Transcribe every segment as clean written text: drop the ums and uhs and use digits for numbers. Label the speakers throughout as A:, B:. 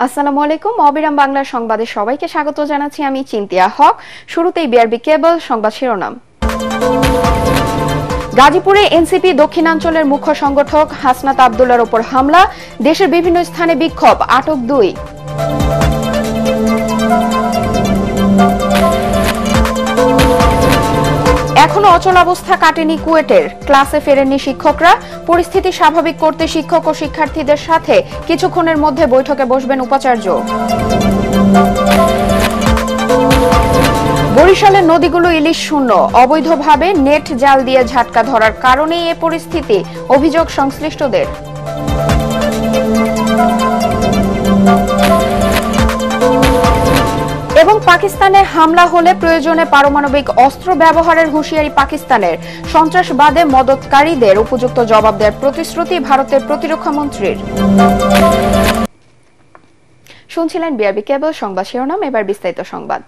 A: আসসালামু আলাইকুম। অবিরাম বাংলা সংবাদে সবাইকে স্বাগত জানাচ্ছি আমি চিন্তিয়া হক। শুরুতেই বিআরবি কেবল সংবাদ শিরোনাম। গাজীপুরে এনসিপি দক্ষিণাঞ্চলের মুখ্য সংগঠক হাসনাত আব্দুল্লাহর উপর হামলা, দেশের বিভিন্ন স্থানে বিক্ষোভ, আটক 2। এখনো অচল অবস্থা কাটেনি কুয়েটের, ক্লাসে ফেরেননি শিক্ষকরা। পরিস্থিতি স্বাভাবিক করতে শিক্ষক ও শিক্ষার্থীদের সাথে কিছুক্ষণের মধ্যে বৈঠকে বসবেন উপাচার্য। বরিশালের নদীগুলো ইলিশ শূন্য, অবৈধভাবে নেট জাল দিয়ে ঝাটকা ধরার কারণেই এ পরিস্থিতি, অভিযোগ সংশ্লিষ্টদের। এবং পাকিস্তানে হামলা হলে প্রয়োজনে পারমাণবিক অস্ত্র ব্যবহারের হুঁশিয়ারি পাকিস্তানের, সন্ত্রাসবাদে মদতকারীদের উপযুক্ত জবাব দেওয়ার প্রতিশ্রুতি ভারতের প্রতিরক্ষা মন্ত্রীর। শুনছিলেন বিআরবি কেবল সংবাদ শিরোনাম, এবার বিস্তারিত সংবাদ।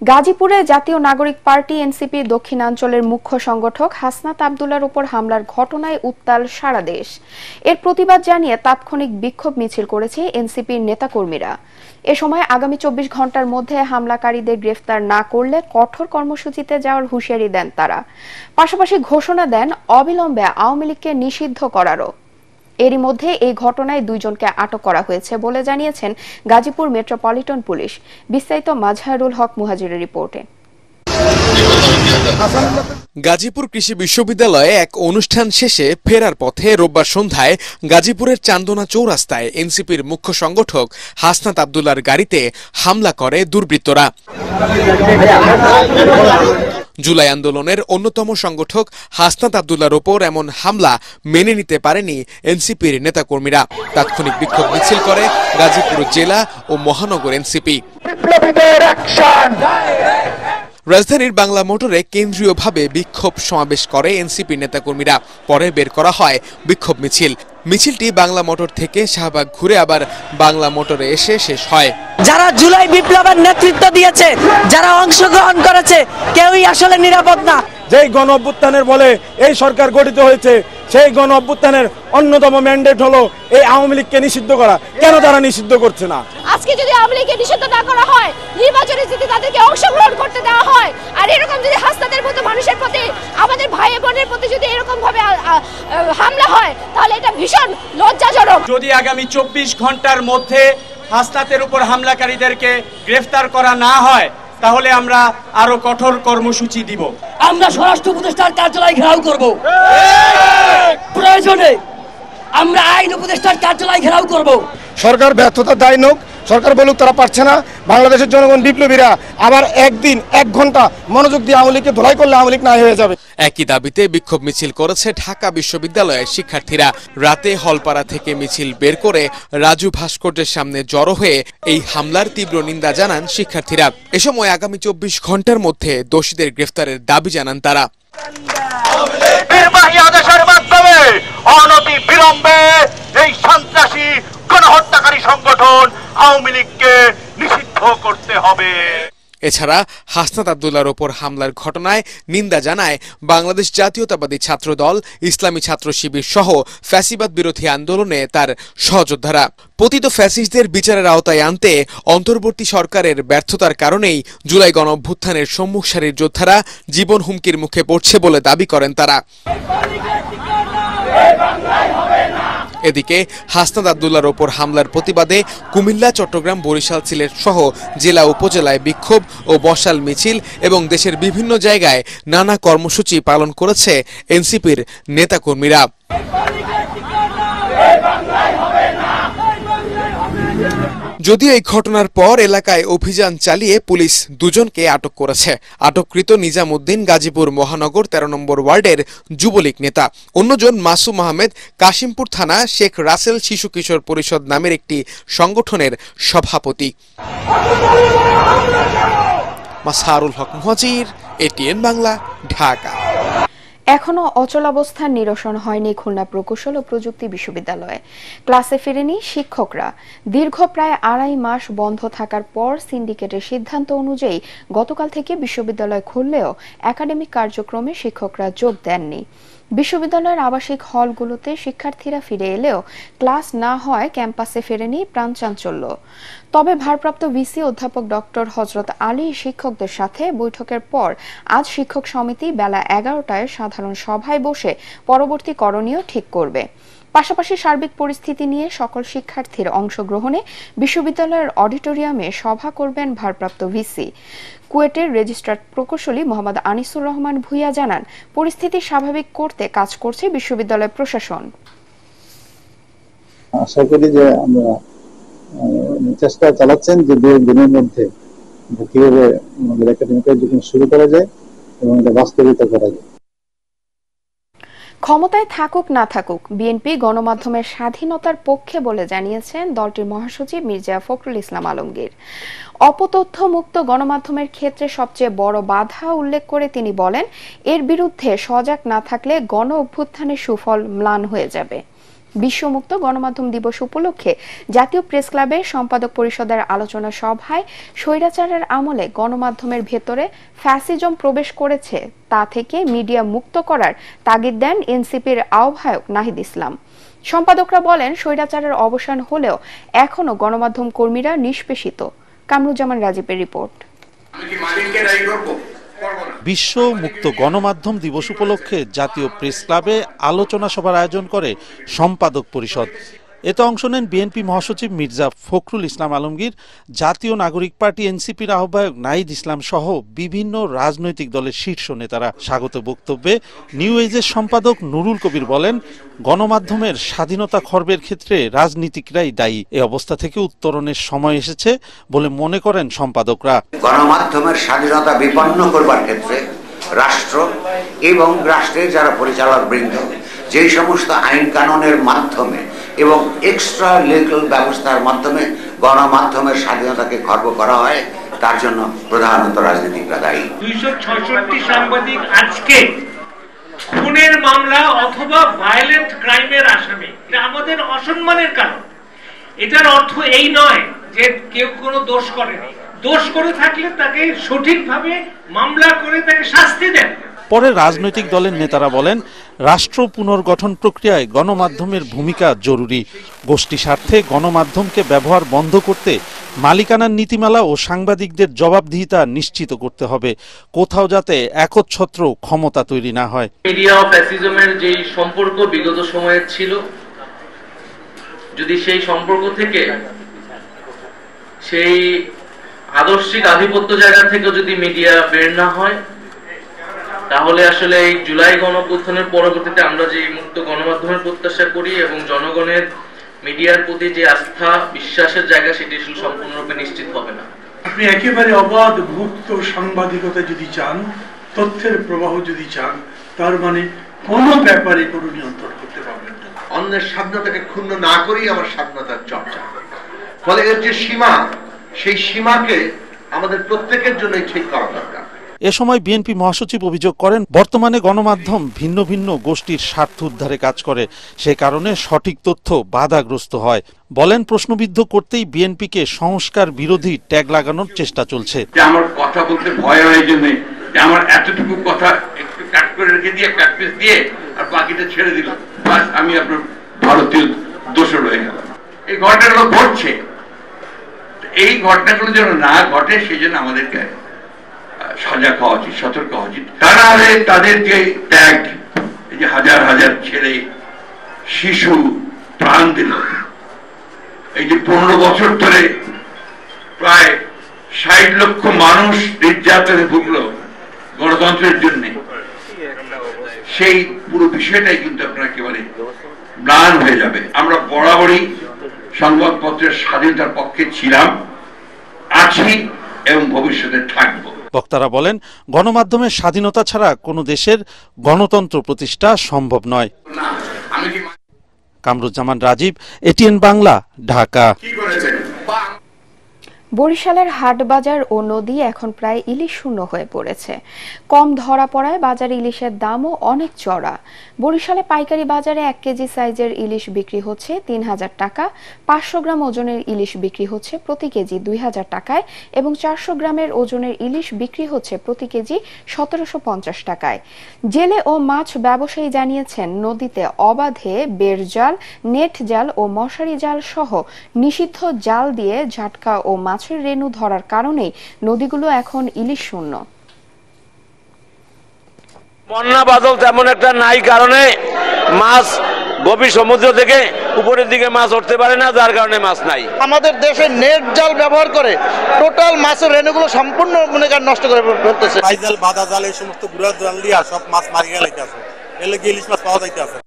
A: গাজীপুরে জাতীয় নাগরিক পার্টি এনসিপি দক্ষিণাঞ্চলের মুখ্য সংগঠক হাসনাত আব্দুল্লাহর উপর হামলার ঘটনায় উত্তাল সারা দেশ। এর প্রতিবাদ জানিয়ে তাৎক্ষণিক বিক্ষোভ মিছিল করেছে এনসিপির নেতাকর্মীরা। এ সময় আগামী 24 ঘন্টার মধ্যে হামলাকারীদের গ্রেফতার না করলে কঠোর কর্মসূচিতে যাওয়ার হুঁশিয়ারি দেন তারা। পাশাপাশি ঘোষণা দেন অবিলম্বে আওয়ামী লীগকে নিষিদ্ধ করারও। এরই মধ্যে এই ঘটনায় 2 জনকে আটক করা হয়েছে বলে জানিয়েছেন গাজীপুর মেট্রোপলিটন পুলিশ। বিস্তারিত মাজহারুল হক মুহাজিরের রিপোর্টে।
B: গাজীপুর কৃষি বিশ্ববিদ্যালয়ে এক অনুষ্ঠান শেষে ফেরার পথে রোববার সন্ধ্যায় গাজীপুরের চান্দনা চৌরাস্তায় এনসিপির মুখ্য সংগঠক হাসনাত আব্দুল্লাহর গাড়িতে হামলা করে দুর্বৃত্তরা। জুলাই আন্দোলনের অন্যতম সংগঠক হাসনাত আব্দুল্লাহর ওপর এমন হামলা মেনে নিতে পারেনি এনসিপির নেতাকর্মীরা। তাৎক্ষণিক বিক্ষোভ মিছিল করে গাজীপুর জেলা ও মহানগর এনসিপি। রাজধানীর বাংলা মোটরে কেন্দ্রীয়ভাবে বিক্ষোভ সমাবেশ করে এনসিপি নেতাকর্মীরা। পরে বের করা হয় বিক্ষোভ মিছিল। মিছিলটি বাংলা মোটর থেকে শাহবাগ ঘুরে আবার বাংলা মোটরে এসে শেষ হয়।
C: যারা জুলাই বিপ্লবের নেতৃত্ব দিয়েছে, যারা অংশগ্রহণ করেছে, কেউই আসলে নিরাপদ না।
D: যেই গণ অভ্যুত্থানের বলে এই সরকার গঠিত হয়েছে, সেই গণ অভ্যুত্থানের অন্যতম ম্যান্ডেট হলো এই আওয়ামী লীগকে নিষিদ্ধ করা। কেন তারা নিষিদ্ধ করছে না?
E: আজকে যদি আওয়ামী লীগকে নিষিদ্ধ না করা হয়, নির্বাচনে যদি তাদেরকে অংশগ্রহণ করতে দেওয়া হয়, আর এরকম যদি হাসনাতের মতো মানুষের প্রতি, আমাদের ভাই বোনের প্রতি যদি এরকম ভাবে হামলা হয়, তাহলে এটা ভীষণ লজ্জাজনক।
F: যদি আগামী 24 ঘন্টার মধ্যে হাসনাতের উপর হামলাকারীদেরকে গ্রেফতার করা না হয়, তাহলে আমরা আরো কঠোর কর্মসূচি দিব।
C: আমরা স্বরাষ্ট্র উপদেষ্টার কার্যালয় ঘেরাও করব, প্রয়োজনে আমরা আইন উপদেষ্টার কার্যালয় ঘেরাও করব।
D: সরকার ব্যর্থতা দায় নোক, সরকার বলুক তারা পারছে না। বাংলাদেশের জনগণ বিপ্লবীরা আবার একদিন 1 ঘন্টা মনোযোগ দিয়ে আওয়ামী লীগকে ধোলাই করলে আওয়ামী লীগ নাই হয়ে যাবে।
B: একই দাবিতে বিক্ষোভ মিছিল করেছে ঢাকা বিশ্ববিদ্যালয়ের শিক্ষার্থীরা। রাতে হলপাড়া থেকে মিছিল বের করে রাজু ভাস্কর্যের সামনে জড়ো হয়ে এই হামলার তীব্র নিন্দা জানান শিক্ষার্থীরা। এ সময় আগামী 24 ঘন্টার মধ্যে দোষীদের গ্রেফতারের দাবি জানান তারা।
G: নির্বাহী আদেশের মাধ্যমে অনতি বিলম্বে এই সন্ত্রাসী গণহত্যাকারী সংগঠন আওয়ামী লীগকে নিষিদ্ধ করতে হবে।
B: এছাড়া হাসনাত আব্দুল্লাহর ওপর হামলার ঘটনায় নিন্দা জানায় বাংলাদেশ জাতীয়তাবাদী ছাত্র দল, ইসলামী ছাত্র শিবির সহ ফ্যাসিবাদ বিরোধী আন্দোলনে তার সহযোদ্ধারা। পতিত ফ্যাসিস্টদের বিচারের আওতায় আনতে অন্তর্বর্তী সরকারের ব্যর্থতার কারণেই জুলাই গণঅভ্যুত্থানের সম্মুখ সারির যোদ্ধারা জীবন হুমকির মুখে পড়ছে বলে দাবি করেন তারা। এদিকে হাসনাত আব্দুল্লাহর ওপর হামলার প্রতিবাদে কুমিল্লা, চট্টগ্রাম, বরিশাল, সিলেট সহ জেলা উপজেলায় বিক্ষোভ ও মশাল মিছিল এবং দেশের বিভিন্ন জায়গায় নানা কর্মসূচি পালন করেছে এনসিপির নেতাকর্মীরা। যদিও এই ঘটনার পর এলাকায় অভিযান চালিয়ে পুলিশ 2 জনকে আটক করেছে। আটককৃত নিজামউদ্দিন গাজীপুর মহানগর 13 নম্বর ওয়ার্ডের যুবলীগ নেতা। অন্যজন মাসুম আহমেদ কাশিমপুর থানা শেখ রাসেল শিশু কিশোর পরিষদ নামের একটি সংগঠনের সভাপতি। মাজহারুল হক মুহাজির, এটিএন বাংলা, ঢাকা।
A: এখনো অচলাবস্থার নিরসন হয়নি খুলনা প্রকৌশল ও প্রযুক্তি বিশ্ববিদ্যালয়ে। ক্লাসে ফেরেনি শিক্ষকরা। দীর্ঘ প্রায় 2.5 মাস বন্ধ থাকার পর সিন্ডিকেটের সিদ্ধান্ত অনুযায়ী গতকাল থেকে বিশ্ববিদ্যালয় খুললেও একাডেমিক কার্যক্রমে শিক্ষকরা যোগ দেননি। বিশ্ববিদ্যালয়ের আবাসিক হলগুলোতে শিক্ষার্থীরা ফিরে এলেও ক্লাস না হয় ক্যাম্পাসে ফেরেনি প্রাণচাঞ্চল্য। তবে ভারপ্রাপ্ত ভিসি অধ্যাপক ডক্টর হযরত আলী শিক্ষকদের সাথে বৈঠকের পর আজ শিক্ষক সমিতি বেলা 11টায় সাধারণ সভায় বসে পরবর্তী করণীয় ঠিক করবে। পাশাপাশি সার্বিক পরিস্থিতি নিয়ে সকল শিক্ষার্থীর অংশগ্রহণে বিশ্ববিদ্যালয়ের অডিটোরিয়ামে সভা করবেন ভারপ্রাপ্ত ভিসি। কুয়েটের রেজিস্ট্রার প্রকৌশলী মোহাম্মদ আনিসুর রহমান ভূঁইয়া জানান, পরিস্থিতি স্বাভাবিক করতে কাজ করছে বিশ্ববিদ্যালয় প্রশাসন।
H: আশা করি যে আমরা চেষ্টা চালাচ্ছেন যে 2 দিনের মধ্যে কিভাবে আমাদের একাডেমিক এডুকেশন শুরু করা যায় এবং এটা বাস্তবায়িত করা যায়।
A: ক্ষমতায় থাকুক না থাকুক বিএনপি গণমাধ্যমের স্বাধীনতার পক্ষে বলে জানিয়েছেন দলটির মহাসচিব মির্জা ফখরুল ইসলাম আলমগীর। অপতথ্য মুক্ত গণমাধ্যমের ক্ষেত্রে সবচেয়ে বড় বাধা উল্লেখ করে তিনি বলেন, এর বিরুদ্ধে সজাগ না থাকলে গণ অভ্যুত্থানের সুফল ম্লান হয়ে যাবে। বিশ্বমুক্ত গণমাধ্যম দিবস উপলক্ষে জাতীয় প্রেস ক্লাবের সম্পাদক পরিষদের আলোচনা সভায় স্বৈরাচারের আমলে গণমাধ্যমের ভেতরে ফ্যাসিজম প্রবেশ করেছে তা থেকে মিডিয়া মুক্ত করার তাগিদ দেন এনসিপির আহ্বায়ক নাহিদ ইসলাম। সম্পাদকরা বলেন, স্বৈরাচারের অবসান হলেও এখনো গণমাধ্যম কর্মীরা নিষ্পেষিত। কামরুজ্জামান রাজীবের রিপোর্ট।
I: বিশ্ব মুক্ত গণমাধ্যম দিবস উপলক্ষে জাতীয় প্রেস ক্লাবে আলোচনা সভার আয়োজন করে সম্পাদক পরিষদ। এতে অংশ নেন বিএনপি মহাসচিব মির্জা ফখরুল ইসলাম আলমগীর, জাতীয় নাগরিক পার্টি এনসিপির আহ্বায়ক নাহিদ ইসলাম সহ বিভিন্ন রাজনৈতিক দলের শীর্ষ নেতারা। স্বাগত বক্তব্যে নিউ এজের সম্পাদক নুরুল কবির বলেন, গণমাধ্যমের স্বাধীনতা খর্বের ক্ষেত্রে রাজনীতিকরাই দায়ী। এই অবস্থা থেকে উত্তরণের সময় এসেছে বলে মনে করেন সম্পাদকরা।
J: গণমাধ্যমের স্বাধীনতা বিপন্ন করবার ক্ষেত্রে রাষ্ট্র এবং রাষ্ট্রের যারা পরিচালক বৃন্দ যে সমস্ত আইন কানুনের মাধ্যমে এবং এক্সট্রা লিগ্যাল ব্যবস্থার মাধ্যমে গণমাধ্যমের স্বাধীনতাকে খর্ব করা হয়, তার জন্য প্রধানত রাজনীতিকরা দায়ী।
K: 266 সাংবাদিক আজকে খুনের মামলা অথবা ভায়োলেন্ট ক্রাইমের আসামি। এটা আমাদের অসম্মানের কারণ। এটার অর্থ এই নয় যে কেউ কোনো দোষ করেনি। দোষ করে থাকলে তাকে সঠিকভাবে মামলা করে তাকে শাস্তি দেন।
I: পরে রাজনৈতিক দলের নেতারা বলেন, রাষ্ট্র পুনর্গঠন প্রক্রিয়ায় গণমাধ্যমের ভূমিকা জরুরি। গোষ্ঠী স্বার্থে গণমাধ্যমকে ব্যবহার বন্ধ করতে মালিকানার নীতিমালা ও সাংবাদিকদের জবাবদিহিতা নিশ্চিত করতে হবে। কোথাও যাতে একচ্ছত্র ক্ষমতা তৈরি না হয়।
L: মিডিয়া ও ফ্যাসিজমের যে সম্পর্ক বিগত সময়ে ছিল, যদি সেই সম্পর্ক থেকে সেই আদর্শিক আধিপত্য জায়গা থেকে যদি মিডিয়া বের না হয়, তাহলে আসলে এই জুলাই গণঅভ্যুত্থানের পরবর্তীতে আমরা যে মুক্ত গণমাধ্যমের প্রত্যাশা করি এবং জনগণের মিডিয়ার প্রতি যে আস্থা বিশ্বাসের জায়গা, সেটি আসলে সম্পূর্ণরূপে নিশ্চিত হবে না।
M: আপনি একেবারে অবাধ মুক্ত সাংবাদিকতা যদি চান, তথ্যের প্রবাহ যদি চান, তার মানে কোনো ব্যাপারে কোনো নিয়ন্ত্রণ করতে পারবেন না।
G: অন্যের স্বাধীনতাকে ক্ষুণ্ণ না করেই আমার স্বাধীনতার চর্চা। ফলে এর যে সীমা, সেই সীমাকে আমাদের প্রত্যেকের জন্যই ঠিক করা দরকার।
I: এ সময় বিএনপি মহাসচিব অভিযোগ করেন, বর্তমানে গণমাধ্যম ভিন্ন ভিন্ন গোষ্ঠীর স্বার্থ উদ্ধারে কাজ করে, সে কারণে সঠিক তথ্য বাধাগ্রস্ত হয়। বলেন, প্রশ্নবিদ্ধ করতেই বিএনপিকে সংস্কার বিরোধী ট্যাগ লাগানোর চেষ্টা চলছে।
N: আমার কথা বলতে ভয় হয় জন্য আমার এতটুকু কথা একটু কাট করে রেখে দিয়ে কাটপিস দিয়ে আর বাকিটা ছেড়ে দিলাম, বাস আমি আপনার ভারতীয় দোষর হয়ে গেলাম। এই ঘটনাগুলো ঘটছে, এই ঘটনাগুলো যেন না ঘটে সেই জন্য আমাদেরকে সজাগ হওয়া উচিত, সতর্ক হওয়া উচিত। তা না হলে তাদের যে ত্যাগ, এই যে হাজার হাজার ছেলে শিশু প্রাণ দিল, এই যে 15 বছর ধরে প্রায় 60 লক্ষ মানুষ নির্যাতনে ভুগলো গণতন্ত্রের জন্য, সেই পুরো বিষয়টাই কিন্তু আপনার একেবারে ম্লান হয়ে যাবে। আমরা বরাবরই সংবাদপত্রের স্বাধীনতার পক্ষে ছিলাম, আছি এবং ভবিষ্যতে থাকব।
I: বক্তারা বলেন, গণমাধ্যমের স্বাধীনতা ছাড়া কোনো দেশের গণতন্ত্র প্রতিষ্ঠা সম্ভব নয়। কামরুজ্জামান রাজীব, এটিএন বাংলা, ঢাকা।
A: বরিশালের হাটবাজার ও নদী এখন প্রায় ইলিশ শূন্য হয়ে পড়েছে। কম ধরা পড়ায় বাজারে ইলিশের দামও অনেক চড়া। বরিশালে পাইকারি বাজারে 1 কেজি সাইজের ইলিশ বিক্রি হচ্ছে 3000 টাকা, 500 গ্রাম ওজনের ইলিশ বিক্রি হচ্ছে প্রতি কেজি 2000 টাকায় এবং 400 গ্রামের ওজনের ইলিশ বিক্রি হচ্ছে প্রতি কেজি 1750 টাকায়। জেলে ও মাছ ব্যবসায়ী জানিয়েছেন, নদীতে অবাধে বেড়জাল, নেট জাল ও মশারি জাল সহ নিষিদ্ধ জাল দিয়ে ঝাটকা ও মাছের রেণু ধরার কারণেই নদীগুলো এখন ইলিশ শূন্য।
O: বন্যা বাদল তেমন একটা নাই কারণে মাছ গভীর সমুদ্র থেকে উপরের দিকে মাছ উঠতে পারে না, যার কারণে মাছ নাই।
P: আমাদের দেশে নেট জাল ব্যবহার করে টোটাল মাছের রেণুগুলো সম্পূর্ণ নষ্ট করে ফেলতেছে।
Q: জাল, বাদা জাল, এই সমস্ত গুড়া জাল দিয়ে সব মাছ মারি গেলাইতেছে, এর লাগি ইলিশ মাছ পাওয়া যাইতেছে।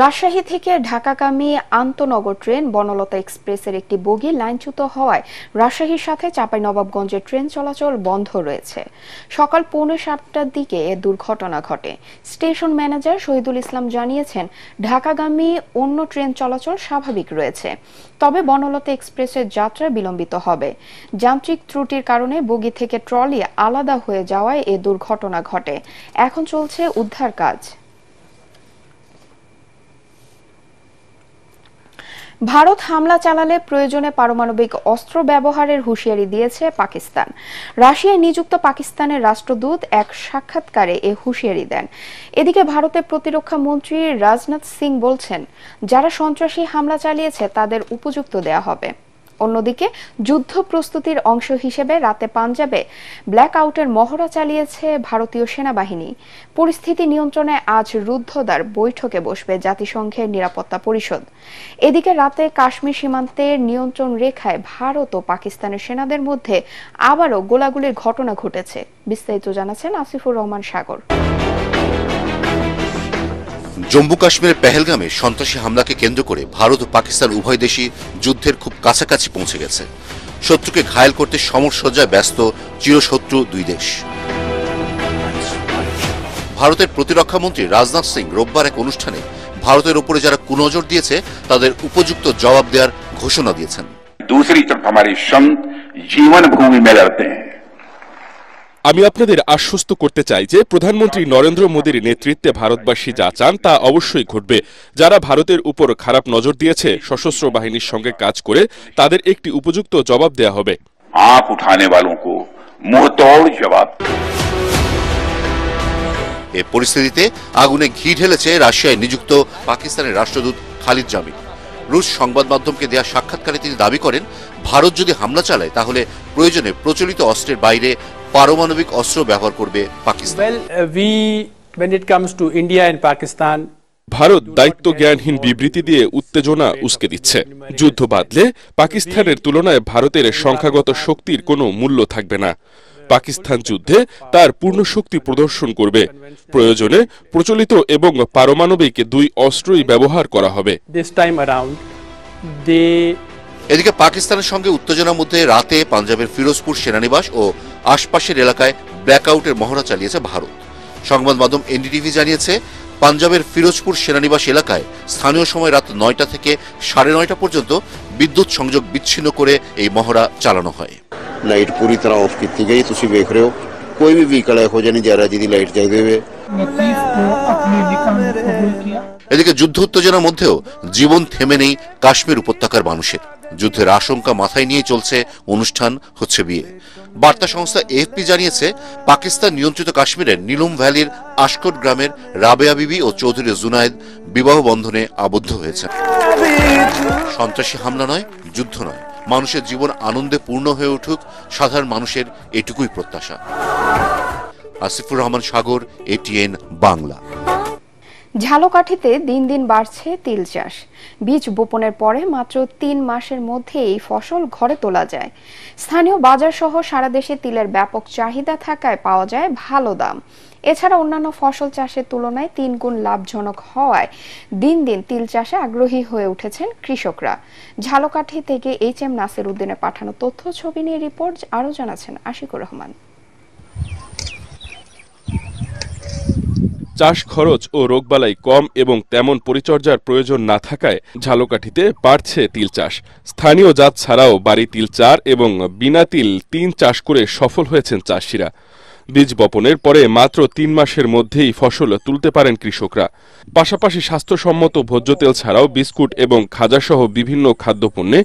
A: রাজশাহী থেকে ঢাকাগামী আন্তনগর ট্রেন বনলতা এক্সপ্রেসের একটি বগি লাইনচ্যুত হওয়ায় রাজশাহীর সাথে চাঁপাইনবাবগঞ্জের ট্রেন চলাচল বন্ধ রয়েছে। সকাল 6:45টার দিকে এ দুর্ঘটনা ঘটে। স্টেশন ম্যানেজার শহীদুল ইসলাম জানিয়েছেন, ঢাকাগামী অন্য ট্রেন চলাচল স্বাভাবিক রয়েছে, তবে বনলতা এক্সপ্রেসের যাত্রা বিলম্বিত হবে। যান্ত্রিক ত্রুটির কারণে বগি থেকে ট্রলি আলাদা হয়ে যাওয়ায় এ দুর্ঘটনা ঘটে। এখন চলছে উদ্ধার কাজ। ভারত হামলা চালালে প্রয়োজনে পারমাণবিক অস্ত্র ব্যবহারের হুঁশিয়ারি দিয়েছে পাকিস্তান। রাশিয়ায় নিযুক্ত পাকিস্তানের রাষ্ট্রদূত এক সাক্ষাৎকারে এ হুঁশিয়ারি দেন। এদিকে ভারতের প্রতিরক্ষা মন্ত্রী রাজনাথ সিং বলছেন, যারা সন্ত্রাসী হামলা চালিয়েছে তাদের উপযুক্ত দেয়া হবে। অন্যদিকে যুদ্ধ প্রস্তুতির অংশ হিসেবে রাতে পাঞ্জাবে ব্ল্যাক আউটের মহড়া চালিয়েছে ভারতীয় সেনাবাহিনী। পরিস্থিতি নিয়ন্ত্রণে আজ রুদ্ধদ্বার বৈঠকে বসবে জাতিসংঘের নিরাপত্তা পরিষদ। এদিকে রাতে কাশ্মীর সীমান্তের নিয়ন্ত্রণ রেখায় ভারত ও পাকিস্তানের সেনাদের মধ্যে আবারও গোলাগুলির ঘটনা ঘটেছে। বিস্তারিত জানাচ্ছেন আসিফুর রহমান সাগর।
R: জম্মু কাশ্মীরের পেহেলগামে সন্ত্রাসী হামলাকে কেন্দ্র করে ভারত ও পাকিস্তান উভয় দেশই যুদ্ধের খুব কাছাকাছি পৌঁছে গেছে। শত্রুকে ঘায়েল করতে সমরসজ্জায় ব্যস্ত চিরশত্রু দুই দেশ। ভারতের প্রতিরক্ষা মন্ত্রী রাজনাথ সিং রোববার এক অনুষ্ঠানে ভারতের উপরে যারা কুনজর দিয়েছে তাদের উপযুক্ত জবাব দেওয়ার ঘোষণা দিয়েছেন।
N: दूसरी तरफ हमारे संत जीवन भूमि में लड़ते हैं।
S: আমি আপনাদের আশ্বস্ত করতে চাই যে প্রধানমন্ত্রী নরেন্দ্র মোদীর নেতৃত্বে ভারতবাসী যা চান তা অবশ্যই ঘটবে। যারা ভারতের উপর খারাপ নজর দিয়েছে, সশস্ত্র বাহিনীর সঙ্গে কাজ করে তাদের একটি উপযুক্ত জবাব দেয়া হবে।
N: आप उठाने वालों को मुंहतोड़ जवाब।
R: এ পরিস্থিতিতে আগুনে ঘি ঢেলেছে রাশিয়ায় নিযুক্ত পাকিস্তানের রাষ্ট্রদূত খালিদ জামিল। রুশ সংবাদ মাধ্যমকে দেয়া সাক্ষাৎকারে তিনি দাবি করেন, ভারত যদি হামলা চালায় তাহলে প্রয়োজনে প্রচলিত অস্ত্রের বাইরে পারমাণবিক অস্ত্র ব্যবহার করবে
S: পাকিস্তান। ভারত দায়িত্ব জ্ঞানহীন বিবৃতি দিয়ে উত্তেজনা উস্কে দিচ্ছে। যুদ্ধ বাঁধলে পাকিস্তানের তুলনায় ভারতের সংখ্যাগত শক্তির কোনো মূল্য থাকবে না। পাকিস্তান যুদ্ধে তার পূর্ণ শক্তি প্রদর্শন করবে। প্রয়োজনে প্রচলিত এবং পারমাণবিক দুই অস্ত্রই ব্যবহার করা হবে।
R: এদিকে পাকিস্তানের সঙ্গে উত্তেজনার মধ্যে রাতে পাঞ্জাবের ফিরোজপুর সেনানিবাস ও আশপাশের এলাকায় ব্ল্যাকআউটের মহড়া চালিয়েছে ভারত। সংবাদ মাধ্যম এনডিটিভি জানিয়েছে, পাঞ্জাবের ফিরোজপুর সেনানিবাস এলাকায় স্থানীয় সময় রাত 9টা থেকে 9:30 পর্যন্ত বিদ্যুৎ সংযোগ বিচ্ছিন্ন করে এই মহড়া চালানো হয়।
T: लाइट पूरी तरह ऑफ की गई, तुसी देख रहे हो कोई भी व्हीकल हो जाने जा रहा जिदी लाइट चाहिए हुए।
R: এদিকে যুদ্ধ উত্তেজনার মধ্যেও জীবন থেমে নেই কাশ্মীর উপত্যকার মানুষের। যুদ্ধের আশঙ্কা মাথায় নিয়ে চলছে অনুষ্ঠান, হচ্ছে বিয়ে। বার্তা সংস্থা এএফপি জানিয়েছে, পাকিস্তান নিয়ন্ত্রিত কাশ্মীরের নীলুম ভ্যালির আশকট গ্রামের রাবেয়া বিবি ও চৌধুরী জুনায়েদ বিবাহ বন্ধনে আবদ্ধ হয়েছে। সন্ত্রাসী হামলা নয়, যুদ্ধ নয়, মানুষের জীবন আনন্দে পূর্ণ হয়ে উঠুক, সাধারণ মানুষের এটুকুই প্রত্যাশা। আসিফুর রহমান সাগর, এটিএন বাংলা।
A: ঝালকাঠিতে দিন দিন বাড়ছে তিল চাষ। বীজ বপনের পরে মাত্র 3 মাসের মধ্যে এই ফসল ঘরে তোলা যায়। স্থানীয় বাজার সহ সারা দেশে তিলের ব্যাপক চাহিদা থাকায় পাওয়া যায় ভালো দাম। এছাড়া অন্যান্য ফসল চাষের তুলনায় 3 গুণ লাভজনক হওয়ায় দিন দিন তিল চাষে আগ্রহী হয়ে উঠেছেন কৃষকরা। ঝালকাঠি থেকে HM নাসির উদ্দিনের পাঠানো তথ্য ছবি নিয়ে রিপোর্ট আরও জানাচ্ছেন আশিকুর রহমান।
S: চাষ খরচ ও রোগবালাই কম এবং তেমন পরিচর্যার প্রয়োজন না থাকায় ঝালকাঠিতে বাড়ছে তিল চাষ। স্থানীয় জাত ছাড়াও বাড়ি তিল 4 এবং বিনা তিল 3 চাষ করে সফল হয়েছেন চাষিরা। বীজ বপনের পরে মাত্র 3 মাসের মধ্যেই ফসল তুলতে পারেন কৃষকরা। পাশাপাশি স্বাস্থ্যসম্মত ভোজ্য তেল ছাড়াও বিস্কুট এবং খাজাসহ বিভিন্ন খাদ্যপণ্যে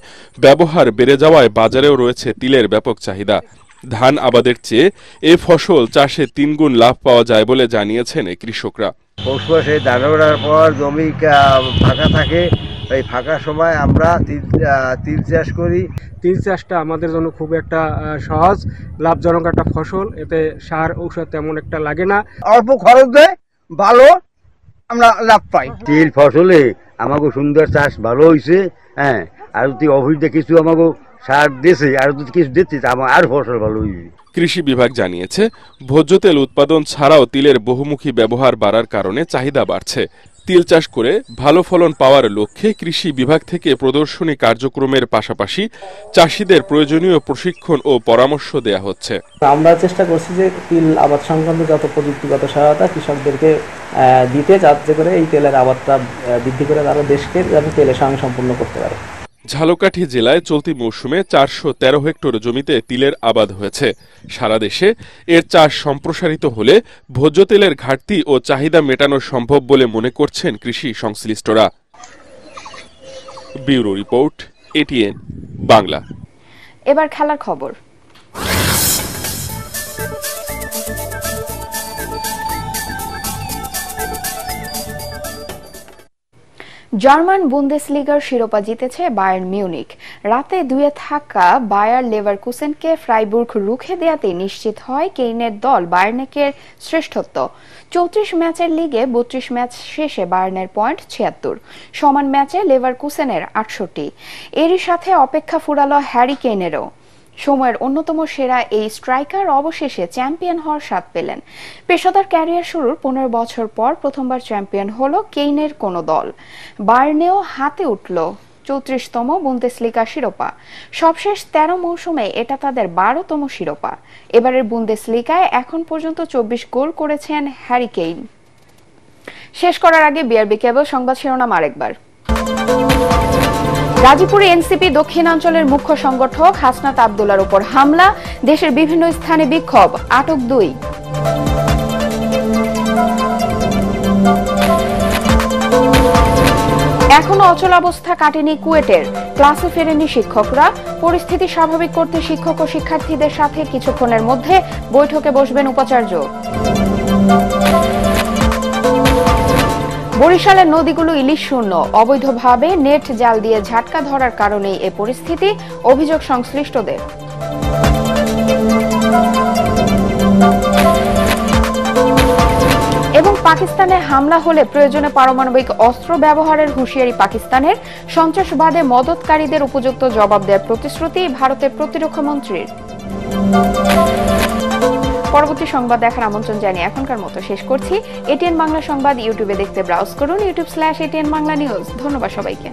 S: ব্যবহার বেড়ে যাওয়ায় বাজারেও রয়েছে তিলের ব্যাপক চাহিদা। ধান আবাদের চেয়ে এ ফসল চাষে 3 গুণ লাভ পাওয়া যায় বলে জানিয়েছেন কৃষকরা।
U: পৌষ মাসে ধান ওঠার পর জমি ফাঁকা থাকে, এই ফাঁকা সময় আমরা তিল চাষ করি।
V: তিল চাষটা আমাদের জন্য খুব একটা সহজ লাভজনক একটা ফসল, এতে সার ঔষধ তেমন একটা লাগে না,
U: অল্প খরচ দেয়, ভালো আমরা লাভ পাই। তিল ফসলে আমাকে সুন্দর চাষ ভালো হয়েছে। হ্যাঁ, আর যদি অভিজ্ঞ কিছু আমাকে সার দিয়েছে আর যদি কিছু দিচ্ছে আমার আর ফসল ভালো হয়েছে।
S: কৃষি বিভাগ জানিয়েছে, ভোজ্য তেল উৎপাদন ছাড়াও তিলের বহুমুখী ব্যবহার বাড়ার কারণে চাহিদা বাড়ছে। তিল চাষ করে ভালো ফলন পাওয়ার লক্ষ্যে কৃষি বিভাগ থেকে প্রদর্শনী কার্যক্রমের পাশাপাশি চাষিদের প্রয়োজনীয় প্রশিক্ষণ ও পরামর্শ দেয়া হচ্ছে।
W: আমরা চেষ্টা করছি যে তিল আবাদ সংক্রান্ত যত প্রযুক্তিগত সহায়তা কৃষকদেরকে দিতে, যাতে করে এই তেলের আবাদটা বৃদ্ধি করে তারা দেশকে যাতে তেলের সঙ্গে সম্পূর্ণ করতে পারে।
S: ঝালকাঠি জেলায় চলতি মৌসুমে 413 হেক্টর জমিতে তিলের আবাদ হয়েছে। সারা দেশে এর চাষ সম্প্রসারিত হলে ভোজ্য তেলের ঘাটতি ও চাহিদা মেটানো সম্ভব বলে মনে করছেন কৃষি সংশ্লিষ্টরা। Bureau report, ATN Bangla.
A: এবার খেলার খবর। জার্মান বুন্দেসলিগার শিরোপা জিতেছে বায়ার্ন মিউনিখ। রাতে 2-এ থাকা বায়ার লেভারকুসেনকে ফ্রাইবুর্গ রুখে দেয়াতে নিশ্চিত হয় কেইনের দল বায়ার্নের শ্রেষ্ঠত্ব। 34 ম্যাচের লিগে 32 ম্যাচ শেষে বায়ার্নের পয়েন্ট 76, সমান ম্যাচে লেভারকুসেনের 68। এরই সাথে অপেক্ষা ফুরালো হ্যারি কেইনেরও। সময়ের অন্যতম সেরা এই স্ট্রাইকার অবশেষে চ্যাম্পিয়ন হওয়ার স্বাদ পেলেন। পেশাদার ক্যারিয়ার শুরুর 15 বছর পর প্রথমবার চ্যাম্পিয়ন হলো কেইনের কোনো দল। বায়ার্নেও হাতে উঠল 34তম বুন্দেসলিগা শিরোপা। সবশেষ 13 মৌসুমে এটা তাদের 12তম শিরোপা। এবারের বুন্দেসলিগায় এখন পর্যন্ত 24 গোল করেছেন হ্যারি কেইন। শেষ করার আগে বিআরবি কেবল সংবাদ শিরোনাম আরেকবার। গাজীপুরে এনসিপি দক্ষিণাঞ্চলের মুখ্য সংগঠক হাসনাত আব্দুল্লাহর উপর হামলা, দেশের বিভিন্ন স্থানে বিক্ষোভ, আটক 2। এখনো অচলাবস্থা কাটেনি কুয়েটের, ক্লাসে ফেরেনি শিক্ষকরা। পরিস্থিতি স্বাভাবিক করতে শিক্ষক ও শিক্ষার্থীদের সাথে কিছুক্ষণের মধ্যে বৈঠকে বসবেন উপাচার্য। বরিশালের নদীগুলো ইলিশ শূন্য, অবৈধভাবে নেট জাল দিয়ে ঝাটকা ধরার কারণেই এ পরিস্থিতি, অভিযোগ সংশ্লিষ্টদের। এবং পাকিস্তানে হামলা হলে প্রয়োজনে পারমাণবিক অস্ত্র ব্যবহারের হুঁশিয়ারি পাকিস্তানের, সন্ত্রাসবাদে মদতকারীদের উপযুক্ত জবাব দেওয়ার প্রতিশ্রুতি ভারতের প্রতিরক্ষা মন্ত্রীর। পরবর্তী সংবাদ দেখার আমন্ত্রণ জানিয়ে এখনকার মতো শেষ করছি। এটিএন বাংলা সংবাদ ইউটিউবে দেখতে ব্রাউজ করুন youtube/ATN বাংলা নিউজ। ধন্যবাদ সবাইকে।